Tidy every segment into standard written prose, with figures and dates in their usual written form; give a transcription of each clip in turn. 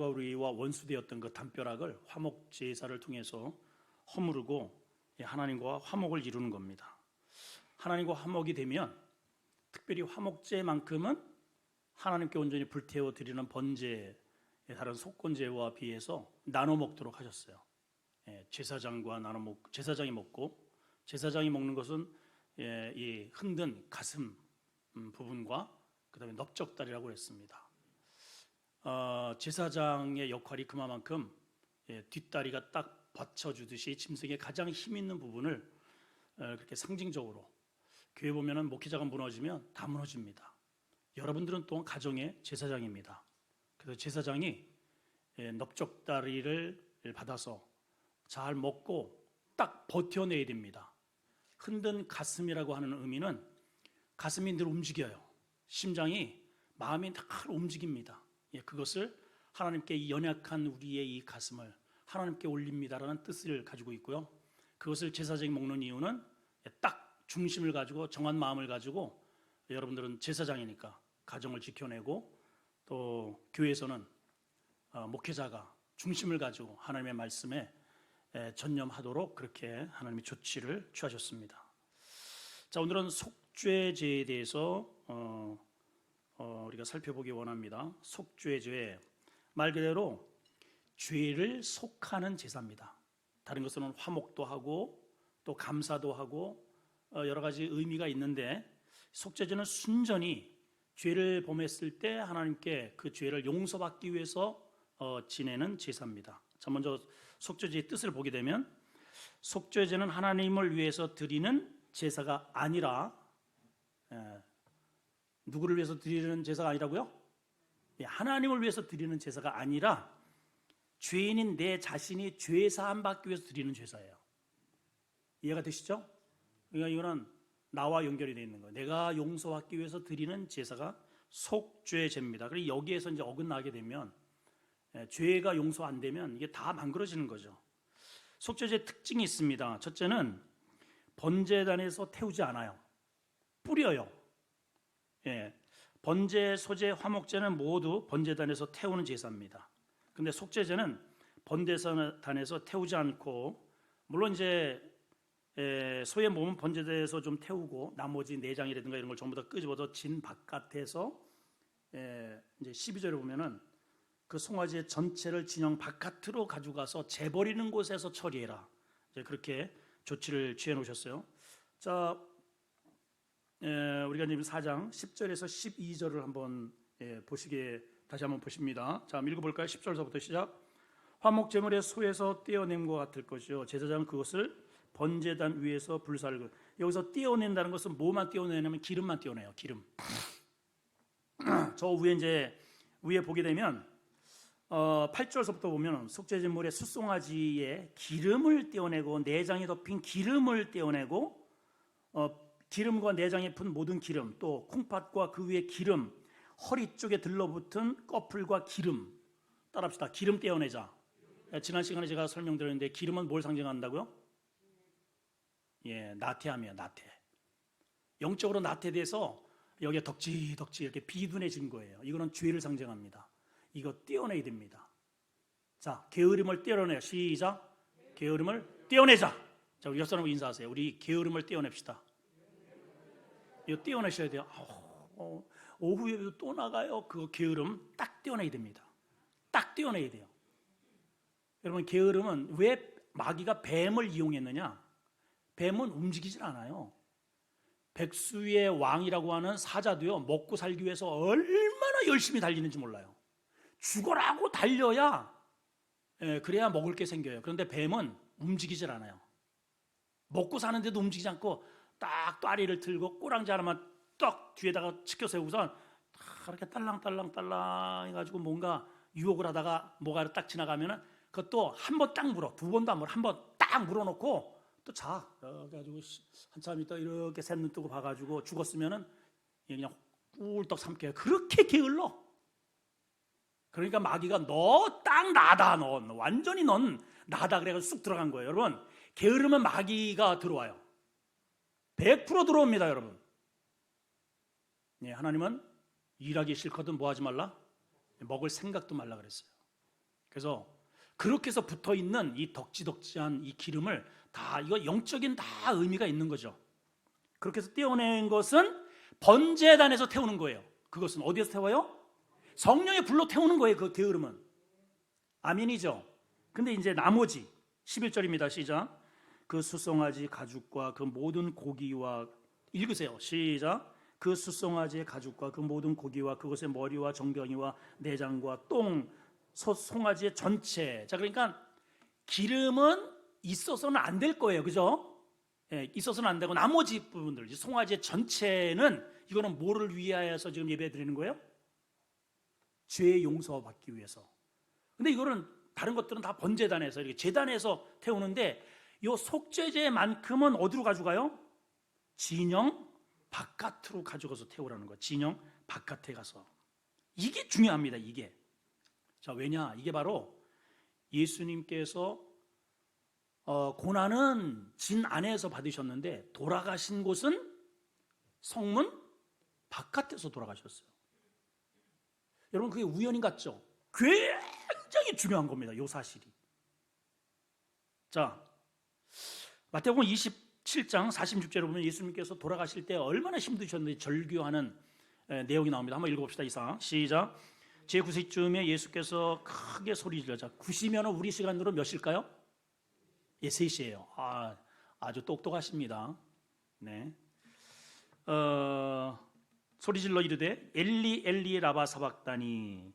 우리와 원수되었던 그 담벼락을 화목 제사를 통해서 허무르고 하나님과 화목을 이루는 겁니다. 하나님과 화목이 되면 특별히 화목제만큼은 하나님께 온전히 불태워 드리는 번제의 다른 속건제와 비해서 나눠 먹도록 하셨어요. 제사장과 제사장이 먹고, 제사장이 먹는 것은 이 흔든 가슴 부분과 그다음에 넓적다리라고 했습니다. 제사장의 역할이 그만큼 뒷다리가 딱 받쳐주듯이 짐승의 가장 힘 있는 부분을 그렇게 상징적으로, 교회 보면은 목회자가 무너지면 다 무너집니다. 여러분들은 또한 가정의 제사장입니다. 그래서 제사장이 넓적다리를 받아서 잘 먹고 딱 버텨내야 됩니다. 흔든 가슴이라고 하는 의미는 가슴이 늘 움직여요. 심장이, 마음이 늘 움직입니다. 그것을 하나님께 이 연약한 우리의 이 가슴을 하나님께 올립니다라는 뜻을 가지고 있고요. 그것을 제사장이 먹는 이유는 딱 중심을 가지고 정한 마음을 가지고, 여러분들은 제사장이니까 가정을 지켜내고, 또 교회에서는 목회자가 중심을 가지고 하나님의 말씀에 전념하도록 그렇게 하나님이 조치를 취하셨습니다. 자, 오늘은 속죄제에 대해서 우리가 살펴보기 원합니다. 속죄제, 말 그대로 죄를 속하는 제사입니다. 다른 것은 화목도 하고 또 감사도 하고 여러 가지 의미가 있는데, 속죄제는 순전히 죄를 범했을 때 하나님께 그 죄를 용서받기 위해서 지내는 제사입니다. 자, 먼저 속죄제의 뜻을 보게 되면, 속죄제는 하나님을 위해서 드리는 제사가 아니라, 누구를 위해서 드리는 제사가 아니라고요? 하나님을 위해서 드리는 제사가 아니라 죄인인 내 자신이 죄 사함 받기 위해서 드리는 제사예요. 이해가 되시죠? 그러니까 이거는 나와 연결이 되어 있는 거예요. 내가 용서받기 위해서 드리는 제사가 속죄제입니다. 그리고 여기에서 이제 어긋나게 되면, 죄가 용서 안 되면 이게 다 망그러지는 거죠. 속죄제의 특징이 있습니다. 첫째는 번제단에서 태우지 않아요. 뿌려요. 번제, 소제, 화목제는 모두 번제단에서 태우는 제사입니다. 근데 속죄제는 번제단에서 태우지 않고, 물론 이제 소의 몸은 번제단에서 좀 태우고 나머지 내장이라든가 이런 걸 전부 다 끄집어서 진 바깥에서, 이제 12절에 보면은 그 송아지 전체를 진영 바깥으로 가져가서 재버리는 곳에서 처리해라, 이제 그렇게 조치를 취해 놓으셨어요. 자, 우리가 지금 4장 10절에서 12절을 한번 보시게, 다시 한번 보십니다. 자, 읽어볼까요? 10절서부터 시작. 화목제물의 소에서 떼어냄과 같을 것이요, 제사장은 그것을 번제단 위에서 불살고. 여기서 떼어낸다는 것은 뭐만 떼어내냐면 기름만 떼어내요. 기름. 저 위에 이제 위에 보게 되면 8절서부터 보면 속죄제물의 숫송아지의 기름을 떼어내고, 내장에 덮인 기름을 떼어내고, 기름과 내장에 푼 모든 기름, 또 콩팥과 그 위에 기름, 허리 쪽에 들러붙은 꺼풀과 기름. 따라합시다. 기름 떼어내자. 지난 시간에 제가 설명드렸는데, 기름은 뭘 상징한다고요? 나태함이에요. 나태. 영적으로 나태돼서 여기에 덕지 이렇게 비둔해진 거예요. 이거는 죄를 상징합니다. 이거 떼어내야 됩니다. 자, 게으름을 떼어내요. 시작. 게으름을 떼어내자. 자, 우리 옆 사람하고 인사하세요. 우리 게으름을 떼어냅시다. 이거 떼어내셔야 돼요. 오후에도 또 나가요. 그 게으름 딱 떼어내야 됩니다. 딱 떼어내야 돼요. 여러분, 게으름은 왜 마귀가 뱀을 이용했느냐? 뱀은 움직이질 않아요. 백수의 왕이라고 하는 사자도요, 먹고 살기 위해서 얼마나 열심히 달리는지 몰라요. 죽어라고 달려야, 그래야 먹을 게 생겨요. 그런데 뱀은 움직이질 않아요. 먹고 사는데도 움직이지 않고 딱 다리를 틀고 꼬랑지 하나만 떡 뒤에다가 치켜 세우고선 이렇게 딸랑딸랑 해가지고 뭔가 유혹을 하다가 뭐가 딱 지나가면은 그것도 한 번 딱 물어, 두 번도 안 물어, 한 번 딱 물어놓고 또 자. 그래가지고 한참 있다 이렇게 샘눈 뜨고 봐가지고 죽었으면은 그냥 꿀떡 삼켜요. 그렇게 게을러. 그러니까 마귀가 너 딱 나다, 넌 완전히 넌 나다 그래가지고 쑥 들어간 거예요. 여러분, 게으르면 마귀가 들어와요. 100% 들어옵니다, 여러분. 하나님은 일하기 싫거든 뭐 하지 말라? 먹을 생각도 말라 그랬어요. 그래서 그렇게 해서 붙어 있는 이 덕지덕지한 이 기름을 다, 이거 영적인 다 의미가 있는 거죠. 그렇게 해서 떼어낸 것은 번제단에서 태우는 거예요. 그것은 어디에서 태워요? 성령의 불로 태우는 거예요. 그 게으름은. 아멘이죠. 근데 이제 나머지 11절입니다. 시작. 그 수송아지 가죽과 그 모든 고기와, 읽으세요. 시작. 그 수송아지의 가죽과 그 모든 고기와 그것의 머리와 정경이와 내장과 똥, 송아지의 전체. 자, 그러니까 기름은 있어서는 안 될 거예요. 그죠? 예, 있어서는 안 되고 나머지 부분들, 송아지의 전체는 이거는 뭐를 위하여서 지금 예배 드리는 거예요? 죄의 용서받기 위해서. 근데 이거는 다른 것들은 다 번제단에서 이렇게 제단에서 태우는데 이 속죄제만큼은 어디로 가져가요? 진영 바깥으로 가져가서 태우라는 거예요. 진영 바깥에 가서. 이게 중요합니다. 이게. 자, 왜냐? 이게 바로 예수님께서 고난은 진 안에서 받으셨는데 돌아가신 곳은 성문 바깥에서 돌아가셨어요. 여러분, 그게 우연인 것 같죠? 굉장히 중요한 겁니다. 이 사실이. 자, 마태복음 27장 46절에 보면 예수님께서 돌아가실 때 얼마나 힘드셨는지 절규하는 내용이 나옵니다. 한번 읽어봅시다. 이상 시작. 제9세쯤에 예수께서 크게 소리 질러자. 9시면 우리 시간으로 몇 시일까요? 예, 3시예요. 아주 똑똑하십니다. 네. 소리 질러 이르되 엘리 엘리 라바 사박다니,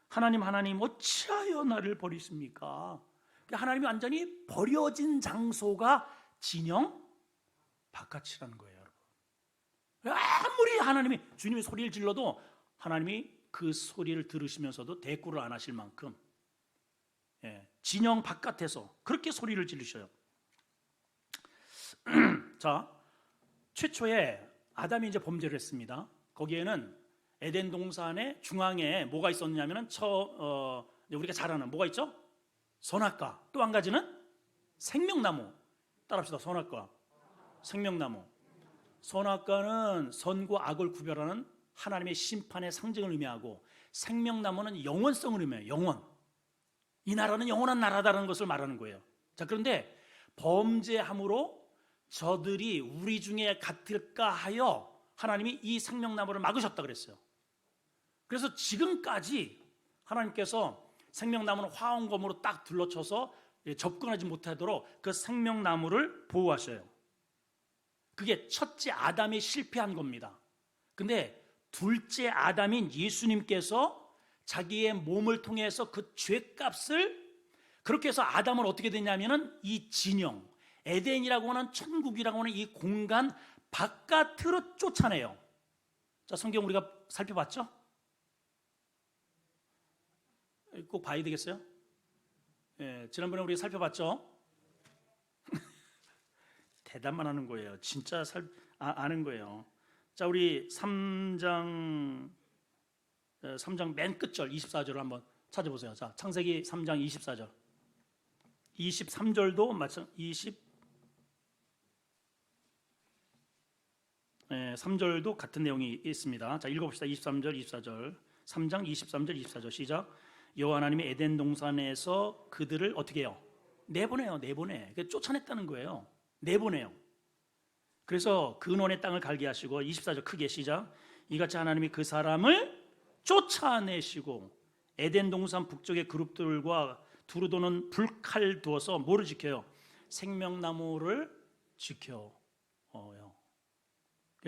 하나님 하나님 어찌하여 나를 버리십니까? 하나님이 완전히 버려진 장소가 진영 바깥이라는 거예요. 여러분, 아무리 하나님이, 주님이 소리를 질러도 하나님이 그 소리를 들으시면서도 대꾸를 안 하실 만큼, 예, 진영 바깥에서 그렇게 소리를 지르셔요. 자, 최초에 아담이 이제 범죄를 했습니다. 거기에는 에덴 동산의 중앙에 뭐가 있었냐면은 우리가 잘 아는 뭐가 있죠? 선악과. 또 한 가지는 생명나무. 따라합시다. 선악과, 생명나무. 선악과는 선과 악을 구별하는 하나님의 심판의 상징을 의미하고, 생명나무는 영원성을 의미해요. 영원. 이 나라는 영원한 나라다라는 것을 말하는 거예요. 자, 그런데 범죄함으로 저들이 우리 중에 같을까 하여 하나님이 이 생명나무를 막으셨다 그랬어요. 그래서 지금까지 하나님께서 생명나무는 화원검으로 딱 둘러쳐서 접근하지 못하도록 그 생명나무를 보호하셔요. 그게 첫째 아담이 실패한 겁니다. 근데 둘째 아담인 예수님께서 자기의 몸을 통해서 그 죄값을, 그렇게 해서 아담은 어떻게 됐냐면은 이 진영, 에덴이라고 하는, 천국이라고 하는 이 공간 바깥으로 쫓아내요. 자, 성경 우리가 살펴봤죠? 꼭 봐야 되겠어요? 예, 지난번에 우리가 살펴봤죠? 대답만 하는 거예요. 진짜 아는 거예요. 자, 우리 3장 맨 끝절 24절을 한번 찾아보세요. 자, 창세기 3장 24절. 23절도 마찬가지, 3절도 같은 내용이 있습니다. 자, 읽어봅시다. 23절, 24절. 3장 23절, 24절 시작. 여호와 하나님이 에덴 동산에서 그들을 어떻게 해요? 내보내요. 쫓아냈다는 거예요. 내보내요. 그래서 근원의 땅을 갈게 하시고, 24절 크게 시작. 이같이 하나님이 그 사람을 쫓아내시고 에덴 동산 북쪽의 그룹들과 두루 도는 불칼 두어서 뭐를 지켜요? 생명나무를 지켜요.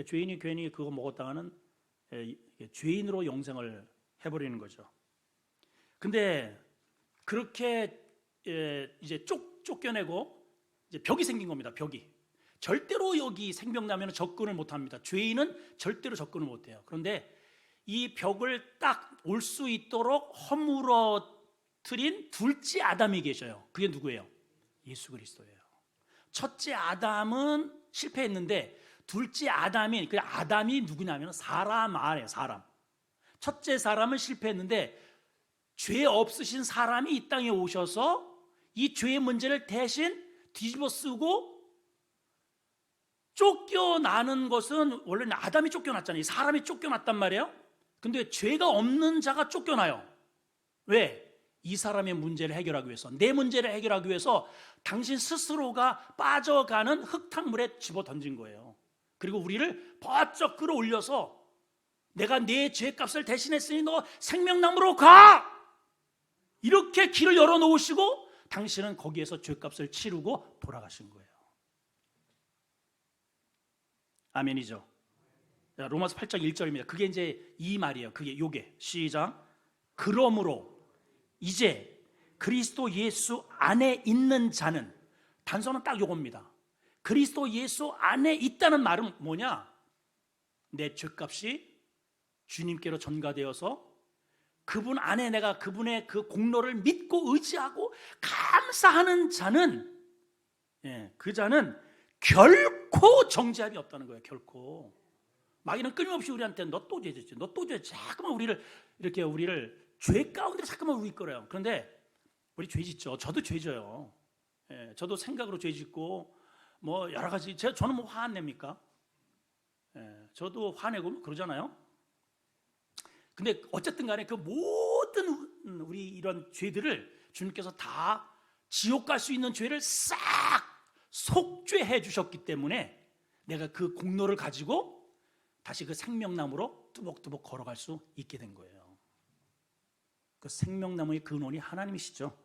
죄인이 괜히 그거 먹었다가는 죄인으로 영생을 해버리는 거죠. 근데 그렇게 이제 쫓겨내고 이제 벽이 생긴 겁니다. 벽이. 절대로 여기 생명나무는 접근을 못합니다. 죄인은 절대로 접근을 못해요. 그런데 이 벽을 딱 올 수 있도록 허물어뜨린 둘째 아담이 계셔요. 그게 누구예요? 예수 그리스도예요. 첫째 아담은 실패했는데 둘째 아담이, 그 아담이 누구냐면 사람 아래요. 사람. 첫째 사람은 실패했는데 죄 없으신 사람이 이 땅에 오셔서 이 죄의 문제를 대신 뒤집어 쓰고, 쫓겨나는 것은 원래는 아담이 쫓겨났잖아요. 사람이 쫓겨났단 말이에요. 근데 죄가 없는 자가 쫓겨나요. 왜? 이 사람의 문제를 해결하기 위해서, 내 문제를 해결하기 위해서 당신 스스로가 빠져가는 흙탕물에 집어 던진 거예요. 그리고 우리를 버쩍 끌어올려서 내가 내 죄값을 대신했으니 너 생명나무로 가! 이렇게 길을 열어놓으시고 당신은 거기에서 죄값을 치르고 돌아가신 거예요. 아멘이죠. 로마서 8장 1절입니다. 그게 이제 이 말이에요. 그게 요게 시작. 그러므로 이제 그리스도 예수 안에 있는 자는, 단서는 딱 요겁니다. 그리스도 예수 안에 있다는 말은 뭐냐? 내 죄값이 주님께로 전가되어서 그분 안에 내가 그분의 그 공로를 믿고 의지하고 감사하는 자는, 그 자는 결코 정죄함이 없다는 거예요. 결코. 마귀는 끊임없이 우리한테 너 또 죄졌지, 너 또 죄졌지, 자꾸만 우리를 죄 가운데 자꾸만 우리 이끌어요. 그런데 우리 죄 짓죠. 저도 죄 져요. 저도 생각으로 죄 짓고 뭐 여러 가지. 저는 뭐 화 안 냅니까? 저도 화내고 그러잖아요. 근데 어쨌든 간에 그 모든 우리 이런 죄들을 주님께서 다 지옥 갈 수 있는 죄를 싹 속죄해 주셨기 때문에 내가 그 공로를 가지고 다시 그 생명나무로 뚜벅뚜벅 걸어갈 수 있게 된 거예요. 그 생명나무의 근원이 하나님이시죠.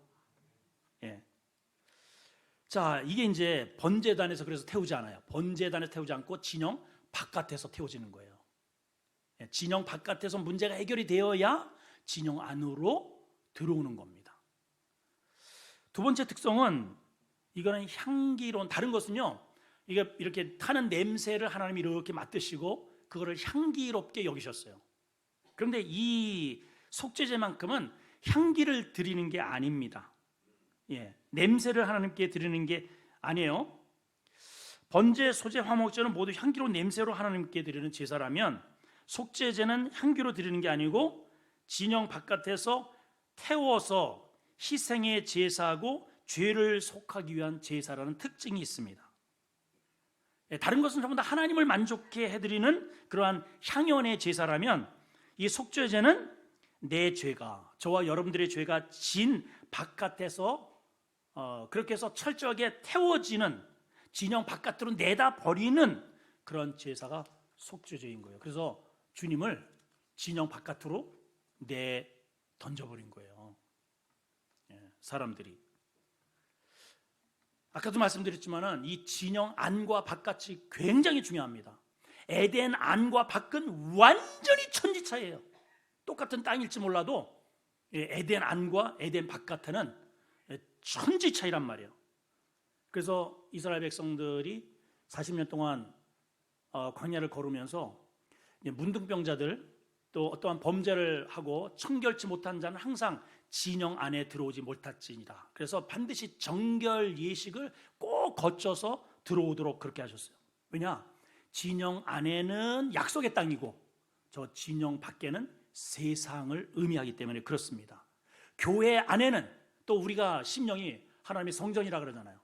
자, 이게 이제 번제단에서 그래서 태우지 않아요. 번제단에서 태우지 않고 진영 바깥에서 태워지는 거예요. 진영 바깥에서 문제가 해결이 되어야 진영 안으로 들어오는 겁니다. 두 번째 특성은, 이거는 향기로운, 다른 것은요, 이게 이렇게 타는 냄새를 하나님이 이렇게 맡으시고 그거를 향기롭게 여기셨어요. 그런데 이 속죄제만큼은 향기를 드리는 게 아닙니다. 냄새를 하나님께 드리는 게 아니에요. 번제, 소제, 화목제는 모두 향기로운 냄새로 하나님께 드리는 제사라면 속죄제는 향기로 드리는 게 아니고 진영 바깥에서 태워서 희생의 제사하고 죄를 속하기 위한 제사라는 특징이 있습니다. 다른 것은 전부 다 하나님을 만족해 해드리는 그러한 향연의 제사라면, 이 속죄제는 내 죄가, 저와 여러분들의 죄가 진 바깥에서 그렇게 해서 철저하게 태워지는, 진영 바깥으로 내다 버리는 그런 제사가 속죄제인 거예요. 그래서 주님을 진영 바깥으로 내 던져버린 거예요. 사람들이. 아까도 말씀드렸지만은 이 진영 안과 바깥이 굉장히 중요합니다. 에덴 안과 밖은 완전히 천지 차이예요. 똑같은 땅일지 몰라도 에덴 안과 에덴 바깥은 천지 차이란 말이에요. 그래서 이스라엘 백성들이 40년 동안 광야를 걸으면서 문둥병자들, 또 어떠한 범죄를 하고 청결치 못한 자는 항상 진영 안에 들어오지 못할지니라. 그래서 반드시 정결 예식을 꼭 거쳐서 들어오도록 그렇게 하셨어요. 왜냐? 진영 안에는 약속의 땅이고 저 진영 밖에는 세상을 의미하기 때문에 그렇습니다. 교회 안에는 또 우리가 심령이 하나님의 성전이라 그러잖아요.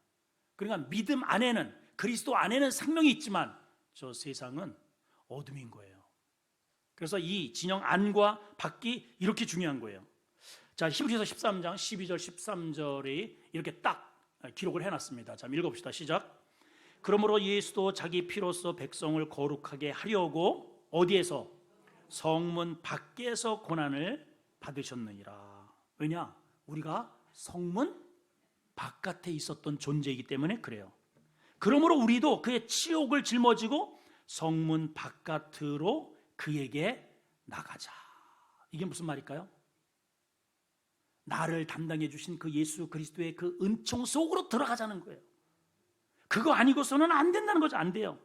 그러니까 믿음 안에는, 그리스도 안에는 생명이 있지만 저 세상은 어둠인 거예요. 그래서 이 진영 안과 밖이 이렇게 중요한 거예요. 자, 히브리서 13장 12절 13절에 이렇게 딱 기록을 해놨습니다. 자, 읽어봅시다. 시작. 그러므로 예수도 자기 피로써 백성을 거룩하게 하려고 어디에서? 성문 밖에서 고난을 받으셨느니라. 왜냐? 우리가 성문 바깥에 있었던 존재이기 때문에 그래요. 그러므로 우리도 그의 치욕을 짊어지고 성문 바깥으로 그에게 나가자. 이게 무슨 말일까요? 나를 담당해 주신 그 예수 그리스도의 그 은총 속으로 들어가자는 거예요. 그거 아니고서는 안 된다는 거죠. 안 돼요.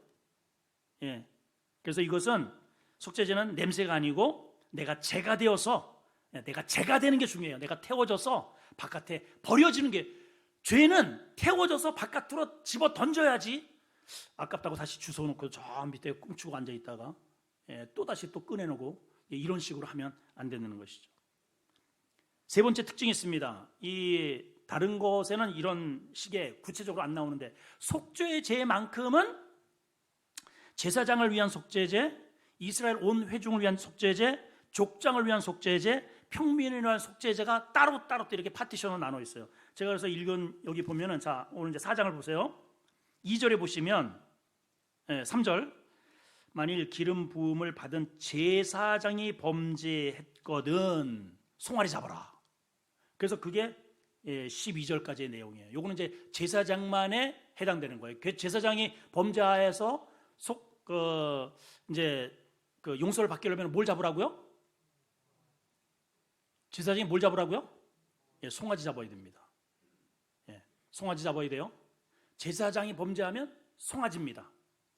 그래서 이것은, 속죄제는 냄새가 아니고 내가 죄가 되어서, 내가 죄가 되는 게 중요해요. 내가 태워져서 바깥에 버려지는 게, 죄는 태워져서 바깥으로 집어 던져야지. 아깝다고 다시 주워놓고 저 밑에 꿈추고 앉아있다가 또 다시 또 꺼내놓고 이런 식으로 하면 안 되는 것이죠. 세 번째 특징이 있습니다. 이 다른 것에는 이런 식의 구체적으로 안 나오는데, 속죄제만큼은 제사장을 위한 속죄제, 이스라엘 온 회중을 위한 속죄제, 족장을 위한 속죄제, 평민이나 속죄제가 따로 이렇게 파티션으로 나눠 있어요. 제가 그래서 읽은 여기 보면은, 자, 오늘 이제 4장을 보세요. 2절에 보시면, 3절, 만일 기름 부음을 받은 제사장이 범죄했거든 송아리 잡아라. 그래서 그게 12절까지의 내용이에요. 요거는 이제 제사장만에 해당되는 거예요. 제사장이 범죄하여서 이제 그 용서를 받기려면 뭘 잡으라고요? 제사장이 뭘 잡으라고요? 송아지 잡아야 됩니다. 송아지 잡아야 돼요. 제사장이 범죄하면 송아지입니다.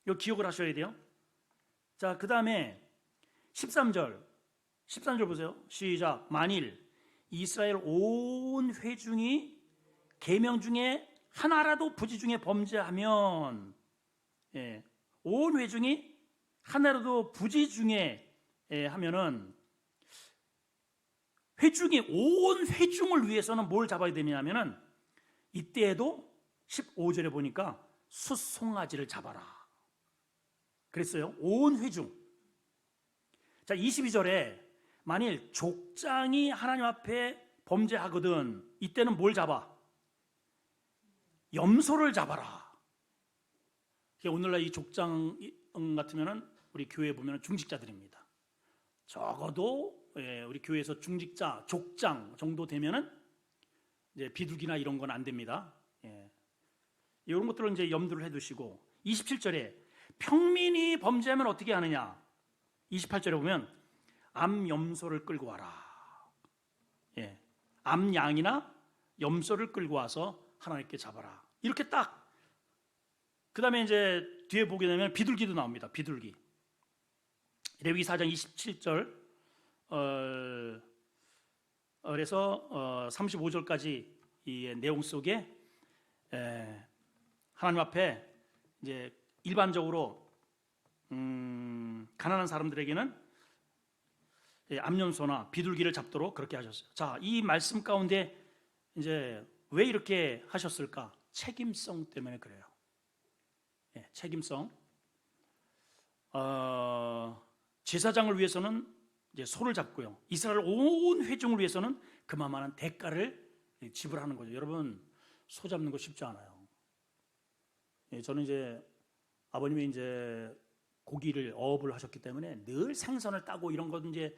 이거 기억을 하셔야 돼요. 자, 그 다음에 13절 보세요. 시작. 만일 이스라엘 온 회중이 계명 중에 하나라도 부지 중에 범죄하면, 온 회중이 하나라도 부지 중에 하면은, 온 회중을 위해서는 뭘 잡아야 되냐면은, 이때에도 15절에 보니까 숫송아지를 잡아라 그랬어요. 온 회중. 자, 22절에 만일 족장이 하나님 앞에 범죄하거든 이때는 뭘 잡아? 염소를 잡아라. 오늘날 이 족장 같으면은 우리 교회에 보면 중직자들입니다. 적어도 우리 교회에서 중직자, 족장 정도 되면은 이제 비둘기나 이런 건 안 됩니다. 이런 것들을 이제 염두를 해두시고, 27절에 평민이 범죄하면 어떻게 하느냐? 28절에 보면 암염소를 끌고 와라. 암양이나 염소를 끌고 와서 하나님께 잡아라. 이렇게 딱. 그 다음에 이제 뒤에 보게 되면 비둘기도 나옵니다. 비둘기. 레위기 4장 27절 그래서 35절까지 이 내용 속에 하나님 앞에 이제 일반적으로 가난한 사람들에게는 암염소나 비둘기를 잡도록 그렇게 하셨어요. 자, 이 말씀 가운데 이제 왜 이렇게 하셨을까? 책임성 때문에 그래요. 책임성. 제사장을 위해서는 이제 소를 잡고요. 이스라엘 온 회중을 위해서는 그만한 대가를 지불하는 거죠. 여러분, 소 잡는 거 쉽지 않아요. 저는 이제 아버님이 이제 고기를 어업을 하셨기 때문에 늘 생선을 따고 이런 거 이제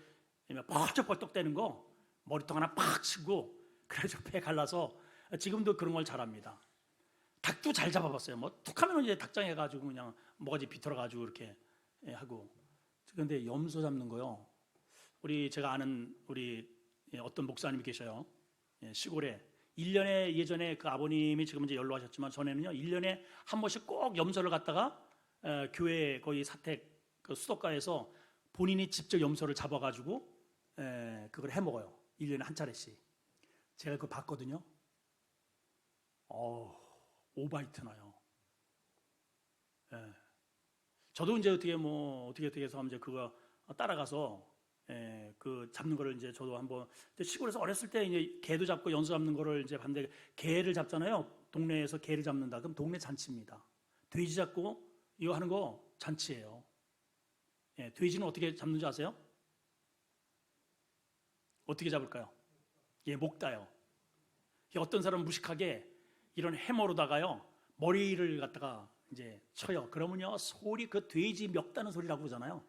펄쩍펄쩍 대는 거 머리통 하나 팍 치고 그래서 배 갈라서 지금도 그런 걸 잘합니다. 닭도 잘 잡아봤어요. 뭐 툭하면 이제 닭장 해가지고 그냥 뭐가지 비틀어가지고 이렇게 하고. 그런데 염소 잡는 거요. 제가 아는 우리 어떤 목사님이 계셔요. 시골에 1년에 예전에 그 아버님이 지금 이제 연로하셨지만 전에는요 1년에 한 번씩 꼭 염소를 갖다가 교회 거기 사택 그 수도가에서 본인이 직접 염소를 잡아가지고 그걸 해 먹어요. 1년에 한 차례씩. 제가 그거 봤거든요. 오바이트 나요. 저도 이제 어떻게 해서 이제 그거 따라가서 그 잡는 거를 이제 저도 한번 시골에서 어렸을 때 이제 개도 잡고 연수 잡는 거를 이제 봤는데 개를 잡잖아요. 동네에서 개를 잡는다. 그럼 동네 잔치입니다. 돼지 잡고 이거 하는 거 잔치예요. 돼지는 어떻게 잡는지 아세요? 어떻게 잡을까요? 목 따요. 어떤 사람은 무식하게 이런 해머로다가요 머리를 갖다가 이제 쳐요. 그러면요 소리 그 돼지 멱다는 소리라고 그러잖아요.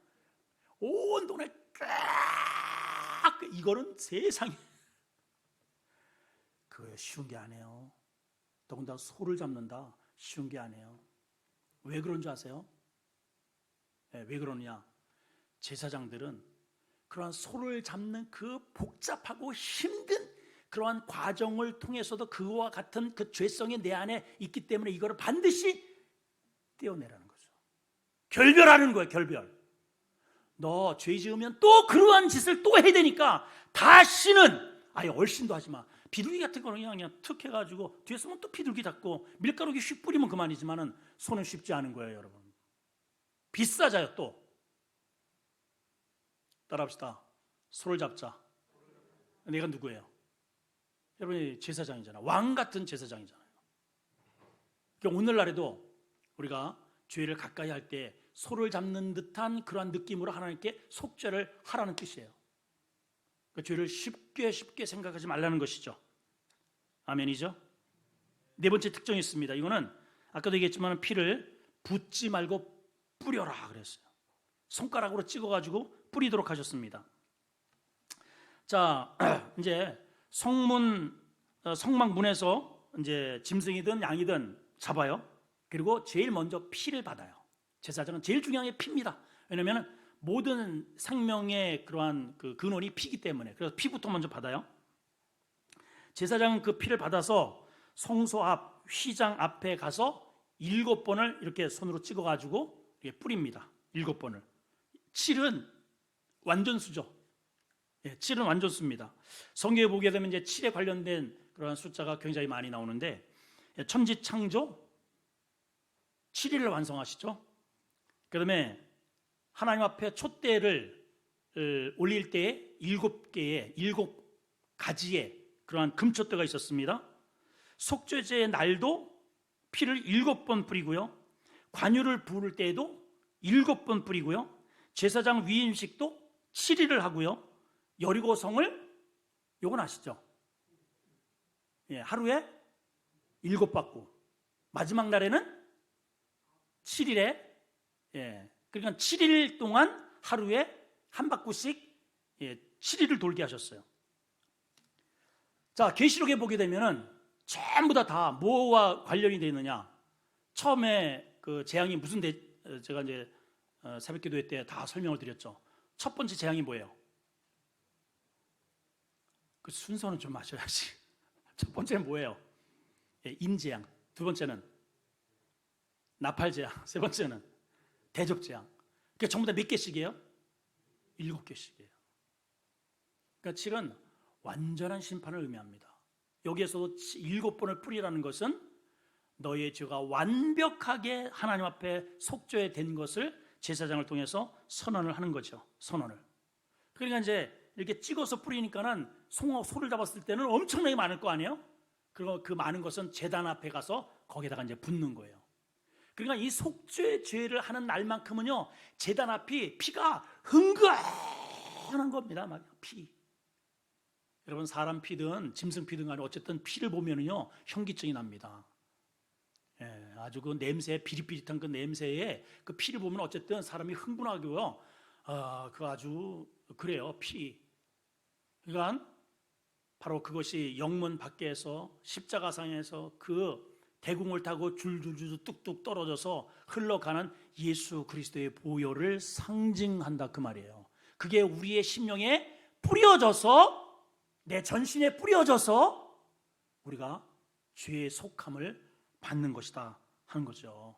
온 동네 깍 이거는 세상에 그거 쉬운 게 아니에요. 더군다나 소를 잡는다 쉬운 게 아니에요. 왜 그런 줄 아세요? 왜 그러느냐? 제사장들은 그러한 소를 잡는 그 복잡하고 힘든 그러한 과정을 통해서도 그와 같은 그 죄성이 내 안에 있기 때문에 이거를 반드시 떼어내라는 거죠. 결별하는 거예요. 결별. 너 죄 지으면 또 그러한 짓을 또 해야 되니까 다시는 아예 얼씬도 하지 마. 비둘기 같은 거는 그냥 툭 해가지고 뒤에 서면 또 비둘기 잡고 밀가루기 휙 뿌리면 그만이지만은 손은 쉽지 않은 거예요, 여러분. 비싸져요. 또 따라합시다. 소를 잡자. 내가 누구예요? 여러분이 제사장이잖아. 왕 같은 제사장이잖아요. 그러니까 오늘날에도 우리가 죄를 가까이 할 때 소를 잡는 듯한 그러한 느낌으로 하나님께 속죄를 하라는 뜻이에요. 그 죄를 쉽게 생각하지 말라는 것이죠. 아멘이죠. 네 번째 특징이 있습니다. 이거는 아까도 얘기했지만 피를 붓지 말고 뿌려라 그랬어요. 손가락으로 찍어가지고 뿌리도록 하셨습니다. 자, 이제 성막 문에서 이제 짐승이든 양이든 잡아요. 그리고 제일 먼저 피를 받아요. 제사장은 제일 중요한 게 피입니다. 왜냐하면 모든 생명의 그러한 그 근원이 피기 때문에, 그래서 피부터 먼저 받아요. 제사장은 그 피를 받아서 성소 앞 휘장 앞에 가서 7번을 이렇게 손으로 찍어가지고 뿌립니다. 7번을. 7은 완전수죠. 예, 7은 완전수입니다. 성경에 보게 되면 이제 7에 관련된 그러한 숫자가 굉장히 많이 나오는데, 천지창조 7일을 완성하시죠. 그 다음에 하나님 앞에 촛대를 올릴 때에 7가지의 그러한 금촛대가 있었습니다. 속죄제의 날도 피를 7번 뿌리고요, 관유를 부을 때에도 7번 뿌리고요, 제사장 위임식도 7일을 하고요, 여리고성을, 요건 아시죠? 예, 하루에 7바퀴, 마지막 날에는 7일에, 예, 그러니까 7일 동안 하루에 한 바퀴씩, 예, 7일을 돌게 하셨어요. 자, 계시록에 보게 되면은 전부 다 뭐와 관련이 되어 있느냐? 처음에 그 재앙이 무슨 제가 이제 새벽기도회 때 다 설명을 드렸죠. 첫 번째 재앙이 뭐예요? 그 순서는 좀 마셔야지. 첫 번째는 뭐예요? 예, 인재앙. 두 번째는 나팔재앙. 세 번째는 대접재앙. 그러니까 전부 다 몇 개씩이에요? 7개씩이에요. 그러니까 7은 완전한 심판을 의미합니다. 여기에서도 7번을 뿌리라는 것은 너의 죄가 완벽하게 하나님 앞에 속죄된 것을 제사장을 통해서 선언을 하는 거죠. 선언을. 그러니까 이제 이렇게 찍어서 뿌리니까는 소를 잡았을 때는 엄청나게 많을 거 아니에요? 그리고 그 많은 것은 제단 앞에 가서 거기다가 이제 붓는 거예요. 그러니까 이 속죄 죄를 하는 날만큼은요, 제단 앞이 피가 흥건한 겁니다. 막 피. 여러분, 사람 피든 짐승 피든 간에 어쨌든 피를 보면은요, 현기증이 납니다. 예, 아주 그 냄새, 비릿비릿한 그 냄새에 그 피를 보면 어쨌든 사람이 흥분하고요. 그 아주 그래요, 피. 그러니까 바로 그것이 영문 밖에서 십자가상에서 그 대궁을 타고 줄줄줄 뚝뚝 떨어져서 흘러가는 예수 그리스도의 보혈을 상징한다 그 말이에요. 그게 우리의 심령에 뿌려져서, 내 전신에 뿌려져서 우리가 죄의 속함을 받는 것이다 하는 거죠.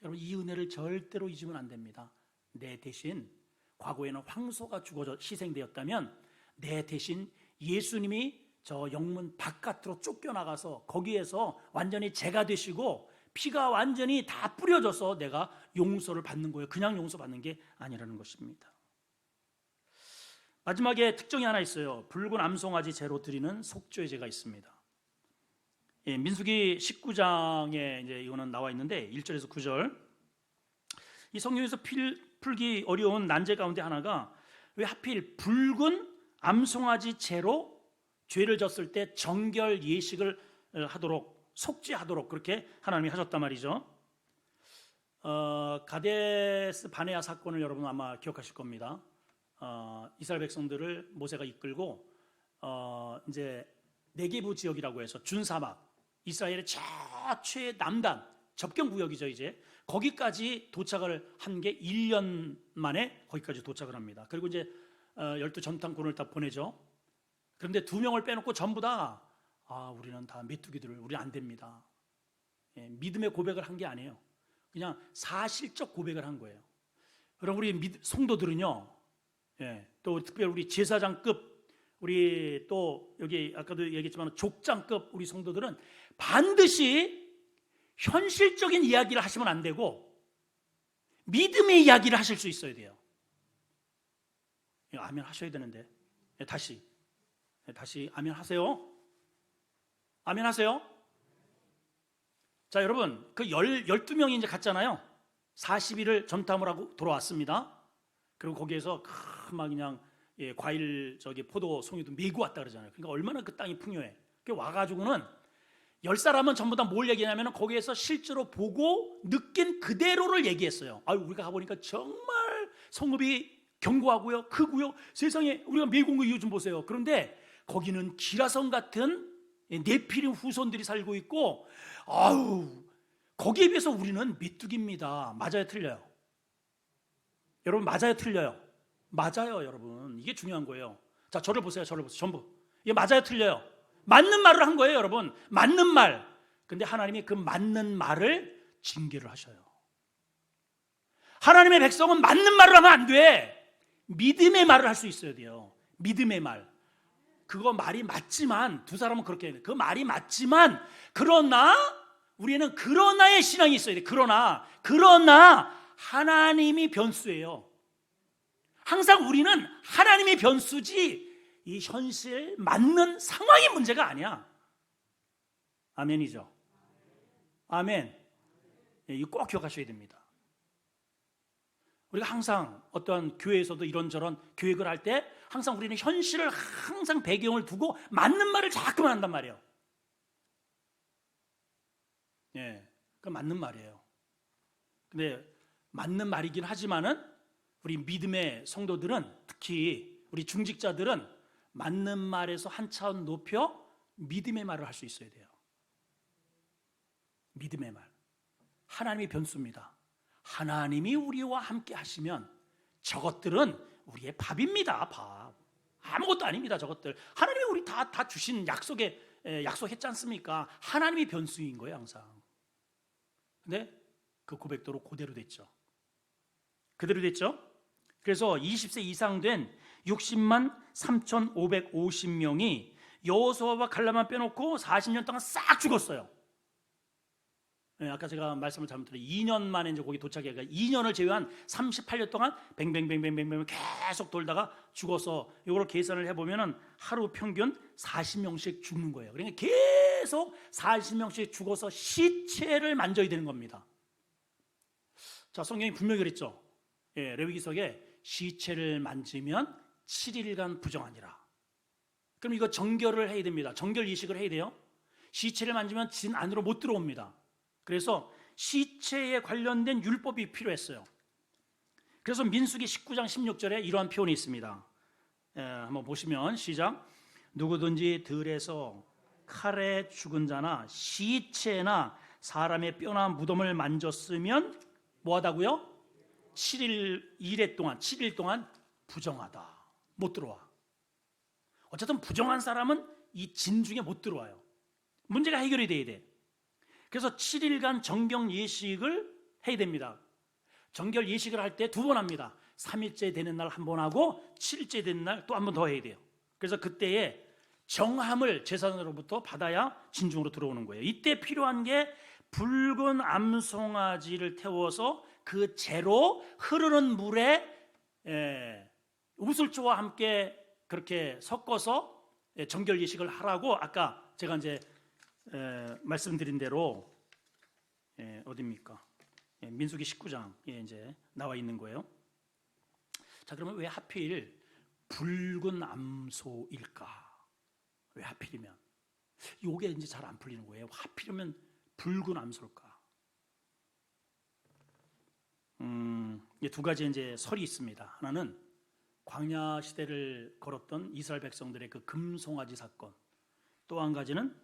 여러분, 이 은혜를 절대로 잊으면 안 됩니다. 내 대신, 과거에는 황소가 죽어져 희생되었다면 내 대신 예수님이 저 영문 바깥으로 쫓겨나가서 거기에서 완전히 제가 되시고 피가 완전히 다 뿌려져서 내가 용서를 받는 거예요. 그냥 용서받는 게 아니라는 것입니다. 마지막에 특징이 하나 있어요. 붉은 암송아지 제로 드리는 속죄제가 있습니다. 예, 민수기 19장에 이제 이거는 나와 있는데 1절에서 9절. 이 성경에서 풀기 어려운 난제 가운데 하나가 왜 하필 붉은 암송아지 제로 죄를 졌을 때 정결 예식을 하도록, 속죄하도록 그렇게 하나님이 하셨단 말이죠. 가데스 바네아 사건을 여러분 아마 기억하실 겁니다. 이스라엘 백성들을 모세가 이끌고 이제 네게부 지역이라고 해서 준사막, 이스라엘의 최남단 접경 구역이죠. 이제 거기까지 도착을 한 게 1년 만에 거기까지 도착을 합니다. 그리고 이제 12 전탄군을 다 보내죠. 그런데 2명을 빼놓고 전부 다 우리는 다 메뚜기들을, 우리 안 됩니다. 예, 믿음의 고백을 한 게 아니에요. 그냥 사실적 고백을 한 거예요. 그럼 우리 성도들은요, 예, 또 특별히 우리 제사장급, 우리 또 여기 아까도 얘기했지만 족장급 우리 성도들은 반드시 현실적인 이야기를 하시면 안 되고 믿음의 이야기를 하실 수 있어야 돼요. 아멘 하셔야 되는데, 예, 다시 아멘 하세요. 아멘 하세요. 자, 여러분, 그 12명이 이제 갔잖아요. 40일을 전탐을 하고 돌아왔습니다. 그리고 거기에서 막 그냥 과일 포도 송이도 메고 왔다 그러잖아요. 그러니까 얼마나 그 땅이 풍요해. 그 와가지고는 10사람은 전부 다 뭘 얘기냐면 거기에서 실제로 보고 느낀 그대로를 얘기했어요. 우리가 가보니까 정말 성읍이 견고하고요, 크고요. 세상에 우리가 메고 온 거 이거 좀 보세요. 그런데 거기는 기라성 같은 네피림 후손들이 살고 있고, 거기에 비해서 우리는 메뚜기입니다. 맞아요, 틀려요? 여러분, 맞아요, 틀려요? 맞아요, 여러분. 이게 중요한 거예요. 자, 저를 보세요, 전부. 이게 맞아요, 틀려요? 맞는 말을 한 거예요, 여러분. 맞는 말. 근데 하나님이 그 맞는 말을 징계를 하셔요. 하나님의 백성은 맞는 말을 하면 안 돼. 믿음의 말을 할 수 있어야 돼요. 믿음의 말. 그거 말이 맞지만, 두 사람은 그렇게 해요. 그 말이 맞지만, 그러나 우리는 그러나의 신앙이 있어야 돼. 그러나 하나님이 변수예요. 항상 우리는 하나님이 변수지 이 현실 맞는 상황이 문제가 아니야. 아멘이죠. 아멘. 이거 꼭 기억하셔야 됩니다. 우리가 항상 어떠한 교회에서도 이런저런 교육을 할 때 항상 우리는 현실을 항상 배경을 두고 맞는 말을 자꾸만 한단 말이에요. 그 맞는 말이에요. 근데 맞는 말이긴 하지만은 우리 믿음의 성도들은, 특히 우리 중직자들은 맞는 말에서 한 차원 높여 믿음의 말을 할 수 있어야 돼요. 믿음의 말. 하나님이 변수입니다. 하나님이 우리와 함께 하시면 저것들은 우리의 밥입니다. 밥. 아무것도 아닙니다. 저것들. 하나님이 우리 다 주신 약속했지 않습니까? 하나님이 변수인 거예요, 항상. 근데 그 고백도로 그대로 됐죠. 그래서 20세 이상 된 60만 3,550명이 여호수아와 갈렙만 빼놓고 40년 동안 싹 죽었어요. 아까 제가 말씀을 잘못드렸어요. 2년 만에 이제 거기 도착해가 2년을 제외한 38년 동안 뱅뱅뱅뱅뱅뱅 계속 돌다가 죽어서 이걸 계산을 해보면은 하루 평균 40명씩 죽는 거예요. 그러니까 계속 40명씩 죽어서 시체를 만져야 되는 겁니다. 자, 성경이 분명히 그랬죠. 레위기서에 시체를 만지면 7일간 부정하니라. 그럼 이거 정결을 해야 됩니다. 정결 이식을 해야 돼요. 시체를 만지면 진 안으로 못 들어옵니다. 그래서 시체에 관련된 율법이 필요했어요. 그래서 민수기 19장 16절에 이러한 표현이 있습니다. 한번 보시면 시작. 누구든지 들에서 칼에 죽은 자나 시체나 사람의 뼈나 무덤을 만졌으면 뭐하다고요? 7일 동안 부정하다. 못 들어와. 어쨌든 부정한 사람은 이 진 중에 못 들어와요. 문제가 해결이 돼야 돼. 그래서 7일간 정경 예식을 해야 됩니다. 정결 예식을 할 때 2번 합니다. 3일째 되는 날 1번 하고 7일째 되는 날 또 1번 더 해야 돼요. 그래서 그때에 정함을 제사장으로부터 받아야 진중으로 들어오는 거예요. 이때 필요한 게 붉은 암송아지를 태워서 그 재로 흐르는 물에 우슬초와 함께 그렇게 섞어서 정결 예식을 하라고 아까 제가 이제 말씀드린 대로 어디입니까? 민수기 19장에 이제 나와 있는 거예요. 자, 그러면 왜 하필 붉은 암소일까? 왜 하필이면? 이게 이제 잘 안 풀리는 거예요. 하필이면 붉은 암소일까? 두 가지 이제 설이 있습니다. 하나는 광야 시대를 걸었던 이스라엘 백성들의 그 금송아지 사건. 또 한 가지는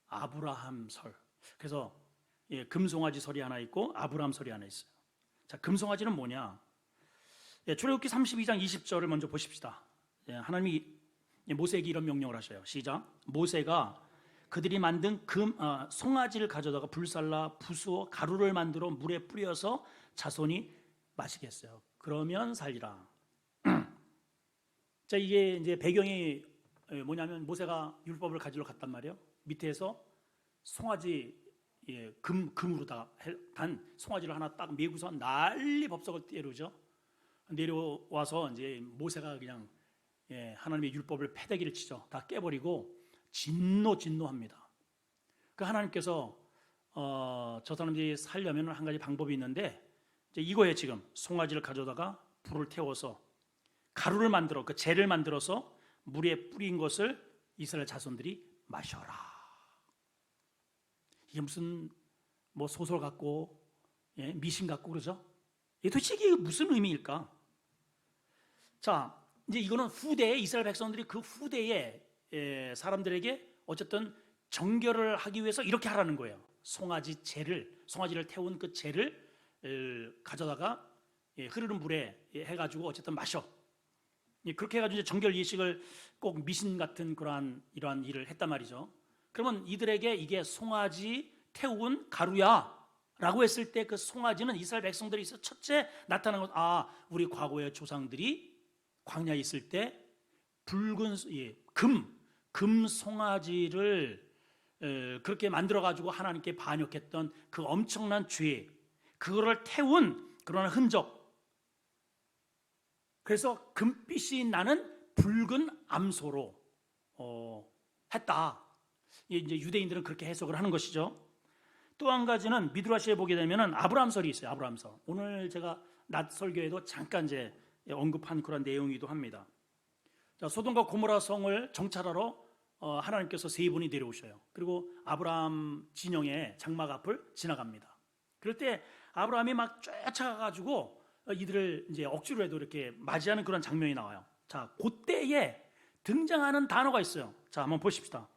아브라함 설. 그래서 금송아지 설이 하나 있고 아브라함 설이 하나 있어요. 자, 금송아지는 뭐냐? 출애굽기 32장 20절을 먼저 보십시다. 하나님이 모세에게 이런 명령을 하셔요. 시작. 모세가 그들이 만든 송아지를 가져다가 불살라 부수어 가루를 만들어 물에 뿌려서 자손이 마시게 했어요. 그러면 살리라. 자, 이게 이제 배경이 뭐냐면 모세가 율법을 가지러 갔단 말이에요. 밑에서 송아지 금으로 단 송아지를 하나 딱 메고서 난리 법석을 때려죠. 내려와서 이제 모세가 그냥 하나님의 율법을 패대기를 치죠. 다 깨버리고 진노합니다. 그 하나님께서 저 사람들이 살려면 한 가지 방법이 있는데 이제 이거예요. 지금 송아지를 가져다가 불을 태워서 가루를 만들어 그 젤을 만들어서 물에 뿌린 것을 이스라엘 자손들이 마셔라. 이게 무슨 뭐 소설 같고 미신 같고 그러죠? 이게 도대체 이게 무슨 의미일까? 자, 이제 이거는 후대에 이스라엘 백성들이 그 후대에 사람들에게 어쨌든 정결을 하기 위해서 이렇게 하라는 거예요. 송아지를 태운 그 젤을 가져다가 흐르는 물에 해가지고 어쨌든 마셔. 그렇게 해가지고 이제 정결 예식을 꼭 미신 같은 이러한 일을 했단 말이죠. 그러면 이들에게 이게 송아지 태운 가루야라고 했을 때 그 송아지는 이스라엘 백성들이 있어 첫째 나타난 것, 우리 과거의 조상들이 광야에 있을 때 붉은 금 송아지를 그렇게 만들어 가지고 하나님께 반역했던 그 엄청난 죄, 그거를 태운 그런 흔적. 그래서 금빛이 나는 붉은 암소로 했다. 이제 유대인들은 그렇게 해석을 하는 것이죠. 또 한 가지는 미드라시에 보게 되면은 아브라함설이 있어요. 아브라함설. 오늘 제가 낮 설교에도 잠깐 이제 언급한 그런 내용이기도 합니다. 자, 소돔과 고모라 성을 정찰하러 하나님께서 세 분이 내려오셔요. 그리고 아브라함 진영의 장막 앞을 지나갑니다. 그럴 때 아브라함이 막 쫓아가가지고 이들을 이제 억지로 해도 이렇게 맞이하는 그런 장면이 나와요. 자, 그때에 등장하는 단어가 있어요. 자, 한번 보십시다.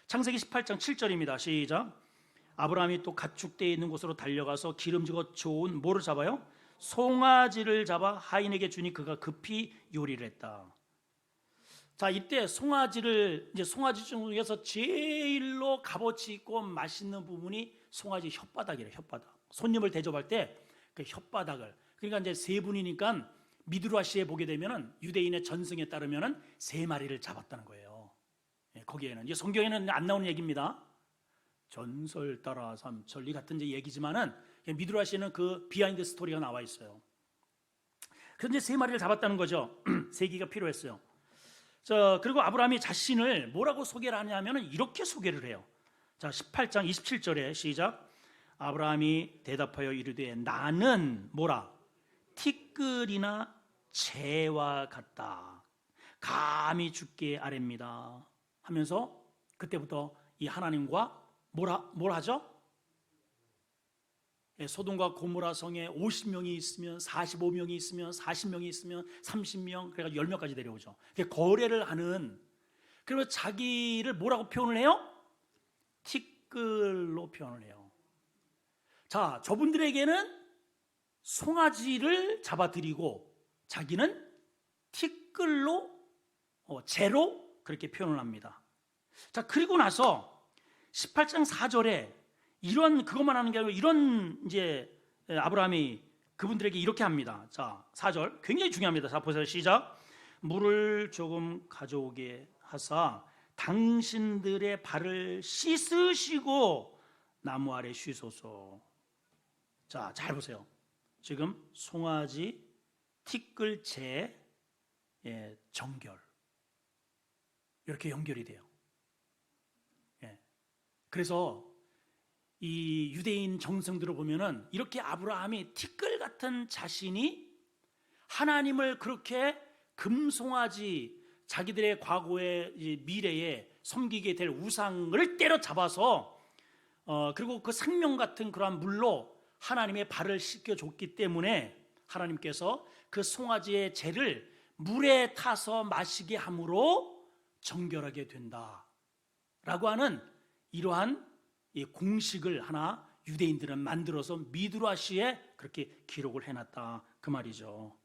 창세기 18장 7절입니다. 시작. 아브라함이 또 가축대에 있는 곳으로 달려가서 기름지고 좋은 뭐를 잡아요? 송아지를 잡아 하인에게 주니 그가 급히 요리를 했다. 자, 이때 송아지 중에서 제일로 값어치 있고 맛있는 부분이 송아지 혓바닥이래요. 혓바닥. 손님을 대접할 때 그 혓바닥을, 그러니까 이제 세 분이니까 미드라시에 보게 되면은 유대인의 전승에 따르면은 3마리를 잡았다는 거예요. 거기에는 이제 성경에는 안 나오는 얘기입니다. 전설 따라 삼천리 같은 이제 얘기지만은 미드라시에는 그 비하인드 스토리가 나와 있어요. 그런데 3마리를 잡았다는 거죠. 세기가 필요했어요. 자, 그리고 아브라함이 자신을 뭐라고 소개를 하냐면은 이렇게 소개를 해요. 자, 18장 27절에 시작. 아브라함이 대답하여 이르되 나는 뭐라? 티끌이나 재와 같다. 감히 주께 아뢰입니다. 하면서 그때부터 이 하나님과 뭐라 하죠? 소돔과 고모라 성에 50명이 있으면 45명이 있으면 40명이 있으면 30명, 그래가 10명까지 내려오죠. 거래를 하는, 그리고 자기를 뭐라고 표현을 해요? 티끌로 표현을 해요. 자, 저분들에게는 송아지를 잡아들이고 자기는 티끌로 재로 그렇게 표현을 합니다. 자, 그리고 나서 18장 4절에 그것만 하는 게 아니고 이런 이제 아브라함이 그분들에게 이렇게 합니다. 자, 4절 굉장히 중요합니다. 자, 보세요. 시작. 물을 조금 가져오게 하사 당신들의 발을 씻으시고 나무 아래 쉬소서. 자, 잘 보세요. 지금 송아지, 티끌재, 정결 이렇게 연결이 돼요. 그래서 이 유대인 정성들을 보면은 이렇게 아브라함이 티끌 같은 자신이 하나님을 그렇게 금송아지, 자기들의 과거의 미래에 섬기게 될 우상을 때려잡아서 그리고 그 생명 같은 그러한 물로 하나님의 발을 씻겨줬기 때문에 하나님께서 그 송아지의 재를 물에 타서 마시게 함으로 정결하게 된다라고 하는 이러한 이 공식을 하나 유대인들은 만들어서 미드라시에 그렇게 기록을 해놨다 그 말이죠.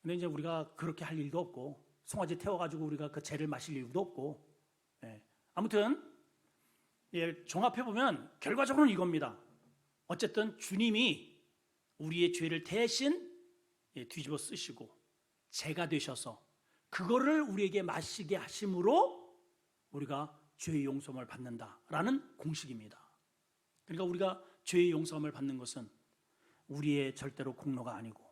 근데 이제 우리가 그렇게 할 일도 없고 송아지 태워가지고 우리가 그 재를 마실 일도 없고, 아무튼 종합해 보면 결과적으로는 이겁니다. 어쨌든 주님이 우리의 죄를 대신 뒤집어 쓰시고 재가 되셔서 그거를 우리에게 마시게 하심으로 우리가 죄의 용서함을 받는다라는 공식입니다. 그러니까 우리가 죄의 용서함을 받는 것은 우리의 절대로 공로가 아니고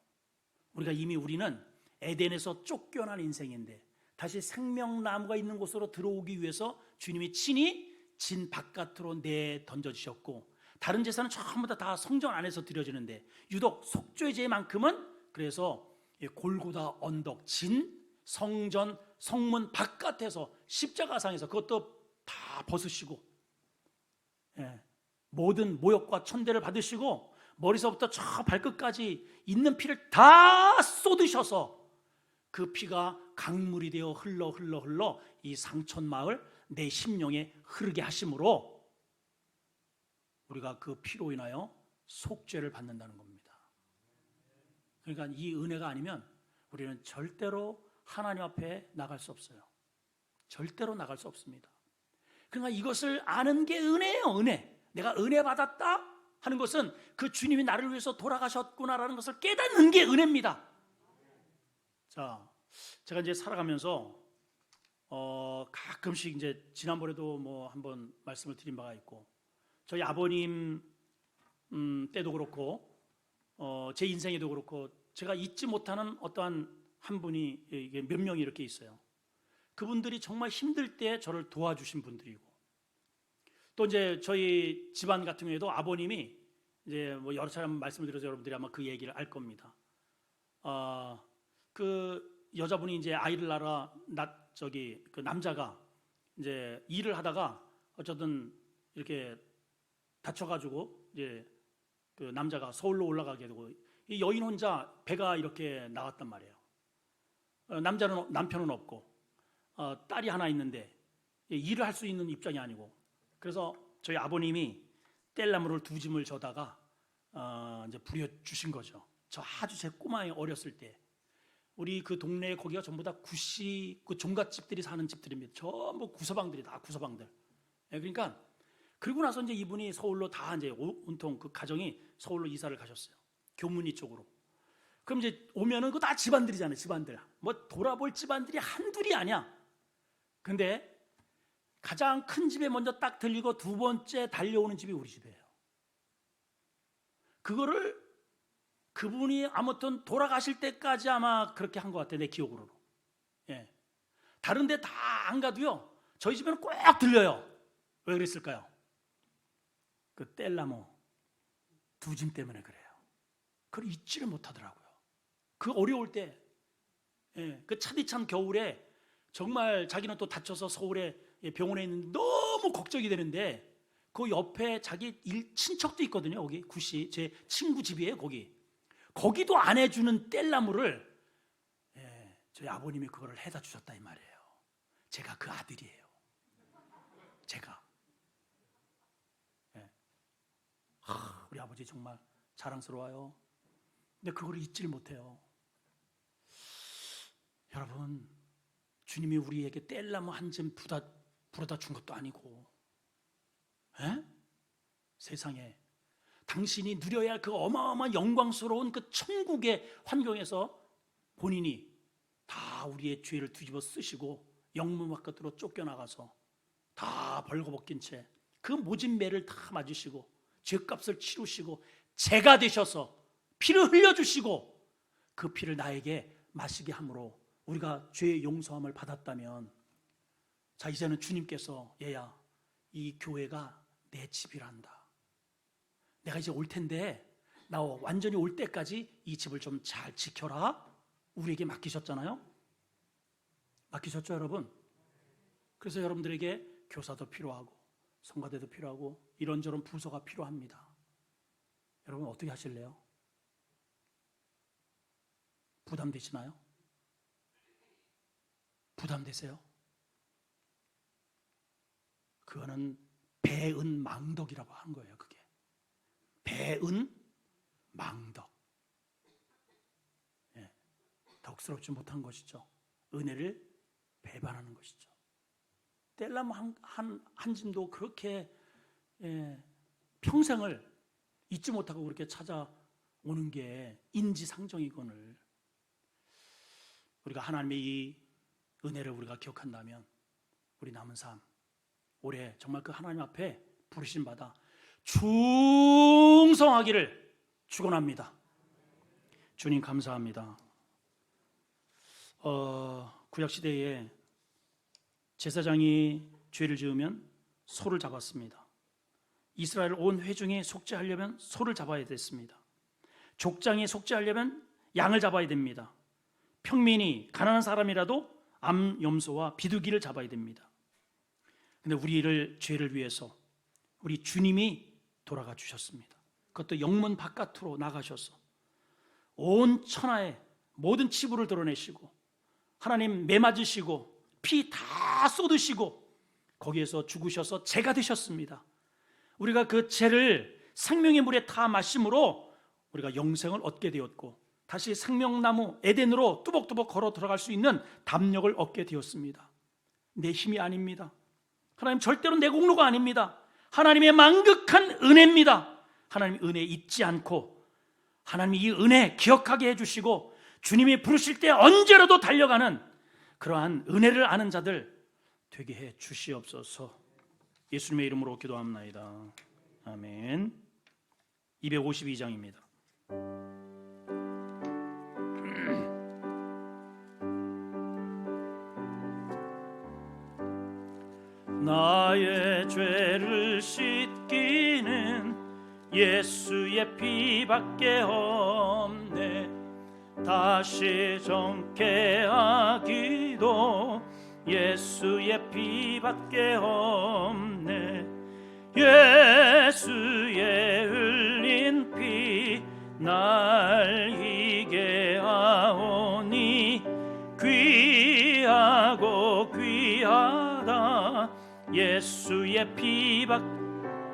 우리는 에덴에서 쫓겨난 인생인데 다시 생명나무가 있는 곳으로 들어오기 위해서 주님이 친히 진 바깥으로 던져주셨고 다른 제사는 전부 다 성전 안에서 드려지는데 유독 속죄 제만큼은 그래서 골고다 언덕, 진, 성전, 성문 바깥에서 십자가상에서 그것도 다 벗으시고 모든 모욕과 천대를 받으시고 머리서부터 저 발끝까지 있는 피를 다 쏟으셔서 그 피가 강물이 되어 흘러 이 상천마을 내 심령에 흐르게 하심으로 우리가 그 피로 인하여 속죄를 받는다는 겁니다. 그러니까 이 은혜가 아니면 우리는 절대로 하나님 앞에 나갈 수 없어요. 절대로 나갈 수 없습니다. 그러니까 이것을 아는 게 은혜예요. 은혜. 내가 은혜 받았다 하는 것은 그 주님이 나를 위해서 돌아가셨구나라는 것을 깨닫는 게 은혜입니다. 자, 제가 이제 살아가면서 가끔씩 이제 지난번에도 뭐 한번 말씀을 드린 바가 있고 저희 아버님 때도 그렇고 제 인생에도 그렇고 제가 잊지 못하는 어떠한 한 분이 이게 몇 명이 이렇게 있어요. 그분들이 정말 힘들 때 저를 도와주신 분들이고 또 이제 저희 집안 같은 경우에도 아버님이 이제 뭐 여러 차례 말씀을 드려서 여러분들이 아마 그 얘기를 알 겁니다. 그 여자분이 이제 아이를 낳아 그 남자가 이제 일을 하다가 어쨌든 이렇게 다쳐가지고 이제 그 남자가 서울로 올라가게 되고 이 여인 혼자 배가 이렇게 나왔단 말이에요. 남편은 없고 딸이 하나 있는데 일을 할 수 있는 입장이 아니고 그래서 저희 아버님이 뗄나무를 2짐을 져다가 이제 부려주신 거죠. 저 아주 제 꼬마에 어렸을 때 우리 그 동네에 거기가 전부 다 구씨 그 종갓집들이 사는 집들입니다. 전부 구서방들이 다 구서방들. 그러니까 그리고 나서 이제 이분이 서울로 다 이제 온통 그 가정이 서울로 이사를 가셨어요. 교문이 쪽으로. 그럼 이제 오면은 그거 다 집안들이잖아요. 집안들. 뭐 돌아볼 집안들이 한둘이 아니야. 근데 가장 큰 집에 먼저 딱 들리고 두 번째 달려오는 집이 우리 집이에요. 그거를 그분이 아무튼 돌아가실 때까지 아마 그렇게 한 것 같아요. 내 기억으로는. 예. 다른 데 다 안 가도요. 저희 집에는 꼭 들려요. 왜 그랬을까요? 그 뗄나무 2짐 때문에 그래요. 그걸 잊지를 못하더라고요. 그 어려울 때, 그 차디찬 겨울에 정말 자기는 또 다쳐서 서울에 병원에 있는데 너무 걱정이 되는데 그 옆에 자기 친척도 있거든요. 거기 구씨 제 친구 집이에요. 거기도 안 해주는 뗄나무를 저희 아버님이 그거를 해다 주셨다 이 말이에요. 제가 그 아들이에요. 제가 우리 아버지 정말 자랑스러워요. 근데 그걸 잊지를 못해요. 여러분, 주님이 우리에게 뗄나무 한 점 불어다 준 것도 아니고 세상에 당신이 누려야 할 그 어마어마한 영광스러운 그 천국의 환경에서 본인이 다 우리의 죄를 뒤집어 쓰시고 영문 바깥으로 쫓겨나가서 다 벌거벗긴 채 그 모진 매를 다 맞으시고 죄값을 치르시고 제가 되셔서 피를 흘려주시고 그 피를 나에게 마시게 함으로 우리가 죄의 용서함을 받았다면 자 이제는 주님께서 얘야 이 교회가 내 집이란다. 내가 이제 올 텐데 나 완전히 올 때까지 이 집을 좀 잘 지켜라. 우리에게 맡기셨잖아요. 맡기셨죠 여러분? 그래서 여러분들에게 교사도 필요하고 성가대도 필요하고 이런저런 부서가 필요합니다. 여러분 어떻게 하실래요? 부담되시나요? 부담되세요? 그거는 배은망덕이라고 하는 거예요. 그게 배은망덕. 덕스럽지 못한 것이죠. 은혜를 배반하는 것이죠. 뗄나무 한 짐도 그렇게 평생을 잊지 못하고 그렇게 찾아오는 게 인지상정이거늘 우리가 하나님의 이 은혜를 우리가 기억한다면 우리 남은 삶 올해 정말 그 하나님 앞에 부르신 바다 충성하기를 축원합니다. 주님 감사합니다. 구약시대에 제사장이 죄를 지으면 소를 잡았습니다. 이스라엘 온 회중이 속죄하려면 소를 잡아야 됐습니다. 족장이 속죄하려면 양을 잡아야 됩니다. 평민이 가난한 사람이라도 암, 염소와 비둘기를 잡아야 됩니다. 근데 우리를 죄를 위해서 우리 주님이 돌아가 주셨습니다. 그것도 영문 바깥으로 나가셔서 온 천하에 모든 치부를 드러내시고 하나님 매 맞으시고 피 다 쏟으시고 거기에서 죽으셔서 죄가 되셨습니다. 우리가 그 죄를 생명의 물에 다 마심으로 우리가 영생을 얻게 되었고 다시 생명나무 에덴으로 뚜벅뚜벅 걸어 들어갈 수 있는 담력을 얻게 되었습니다. 내 힘이 아닙니다. 하나님 절대로 내 공로가 아닙니다. 하나님의 만극한 은혜입니다. 하나님 은혜 잊지 않고 하나님이 이 은혜 기억하게 해주시고 주님이 부르실 때 언제라도 달려가는 그러한 은혜를 아는 자들 되게 해 주시옵소서. 예수님의 이름으로 기도합나이다. 아멘. 252장입니다. 나의 죄를 씻기는 예수의 피밖에 없네. 다시 정케하기도 예수의 피밖에 없네. 예수의 흘린 피 날 희게 하오니 귀하고 귀하다. 예수의 피밖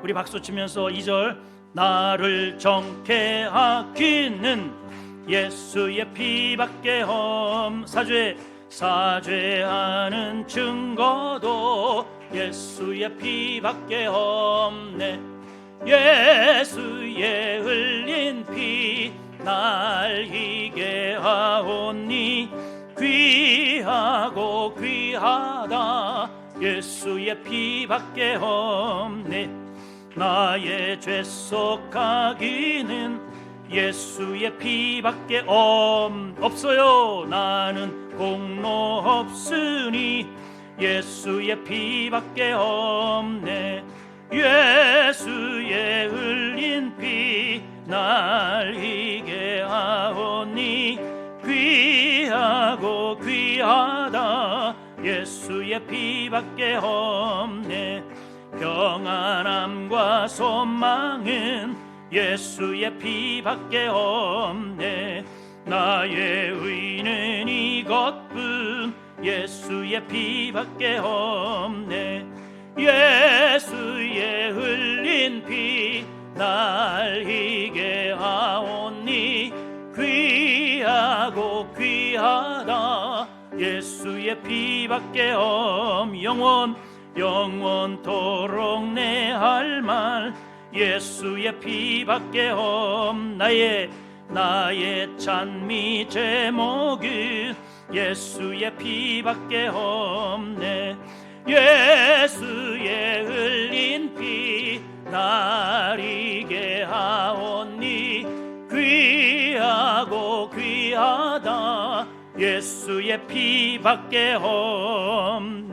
우리 박수 치면서 2절 나를 정케 하기는 예수의 피밖에 사죄하는 증거도 예수의 피밖에 없네. 예수의 흘린 피 날 희게 하오니 귀하고 귀하다. 예수의 피밖에 없네. 나의 죄 속하기는 예수의 피밖에 없어요. 나는 공로 없으니 예수의 피밖에 없네. 예수의 흘린 피 날 희게 하오니 귀하고 귀하다. 예수의 피밖에 없네. 평안함과 소망은 예수의 피밖에 없네. 나의 의는 이것뿐 예수의 피밖에 없네. 예수의 흘린 피 날 희게 하오니 귀하고 귀하다. 예수의 피밖에 영원토록 내 할 말 예수의 피밖에 나의 찬미 제목은 예수의 피밖에 없네. 예수의 흘린 피 날 희게 하오니 귀하고 귀하다. 예수의 피밖에 없네.